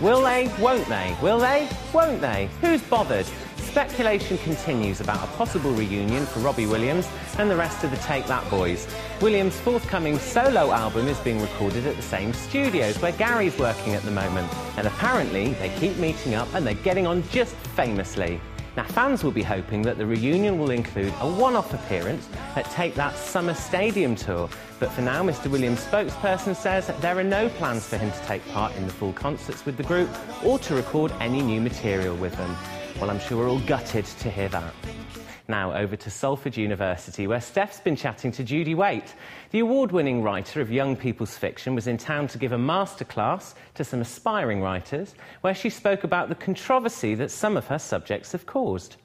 Will they? Won't they? Will they? Won't they? Who's bothered? Speculation continues about a possible reunion for Robbie Williams and the rest of the Take That boys. Williams' forthcoming solo album is being recorded at the same studios where Gary's working at the moment, and apparently they keep meeting up and they're getting on just famously. Now, fans will be hoping that the reunion will include a one-off appearance at Take That's Summer Stadium tour, but for now, Mr. Williams' spokesperson says there are no plans for him to take part in the full concerts with the group or to record any new material with them. Well, I'm sure we're all gutted to hear that. Now over to Salford University, where Steph's been chatting to Judy Wait. The award-winning writer of young people's fiction was in town to give a masterclass to some aspiring writers, where she spoke about the controversy that some of her subjects have caused.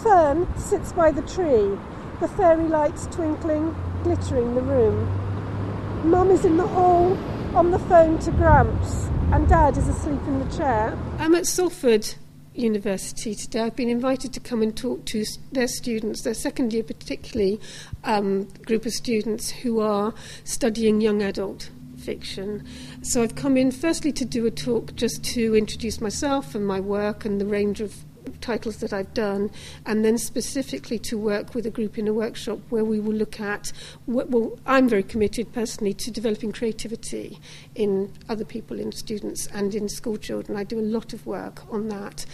Fern sits by the tree, the fairy lights twinkling, glittering the room. Mum is in the hall, on the phone to Gramps, and Dad is asleep in the chair. I'm at Salford University today. I've been invited to come and talk to their students, their second year particularly, group of students who are studying young adult fiction. So I've come in firstly to do a talk just to introduce myself and my work and the range of titles that I've done, and then specifically to work with a group in a workshop where we will look at I'm very committed personally to developing creativity in other people, in students and in school children. I do a lot of work on that.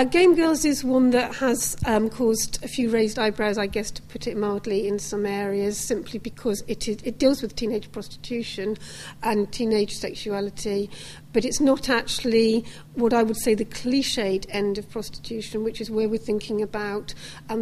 Game Girls is one that has caused a few raised eyebrows, I guess, to put it mildly, in some areas, simply because it deals with teenage prostitution and teenage sexuality, but it's not actually what I would say the cliched end of prostitution, which is where we're thinking about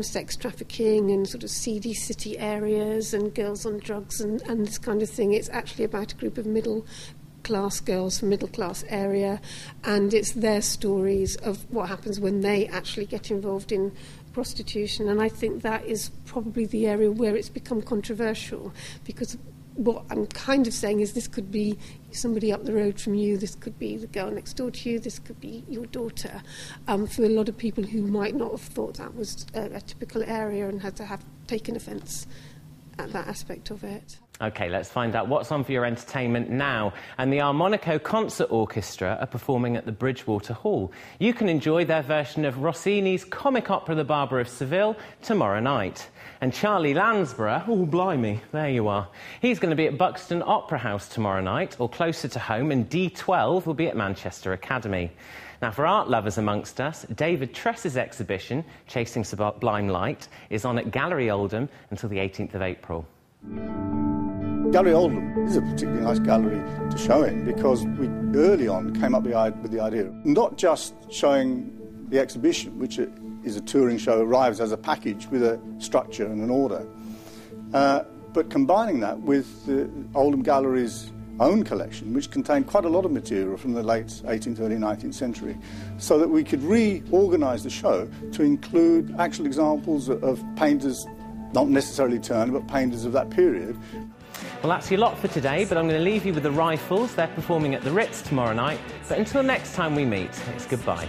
sex trafficking and sort of seedy city areas and girls on drugs and this kind of thing. It's actually about a group of middle-class girls from middle-class area, and it's their stories of what happens when they actually get involved in prostitution. And I think that is probably the area where it's become controversial, because what I'm kind of saying is this could be somebody up the road from you, this could be the girl next door to you, this could be your daughter, for a lot of people who might not have thought that was a typical area and had to have taken offence at that aspect of it. OK, let's find out what's on for your entertainment now. And the Armonico Concert Orchestra are performing at the Bridgewater Hall. You can enjoy their version of Rossini's comic opera The Barber of Seville tomorrow night. And Charlie Lansborough, oh blimey, there you are. He's going to be at Buxton Opera House tomorrow night, or closer to home, and D12 will be at Manchester Academy. Now, for art lovers amongst us, David Tress's exhibition, Chasing Sublime Light, is on at Gallery Oldham until the 18th of April. Gallery Oldham is a particularly nice gallery to show in, because we early on came up with the idea of not just showing the exhibition, which is a touring show, arrives as a package with a structure and an order, but combining that with the Oldham Gallery's own collection, which contained quite a lot of material from the late 18th, early 19th century, so that we could reorganise the show to include actual examples of painters, not necessarily Turner, but painters of that period. Well, that's your lot for today, but I'm going to leave you with the Rifles. They're performing at the Ritz tomorrow night. But until next time we meet, it's goodbye.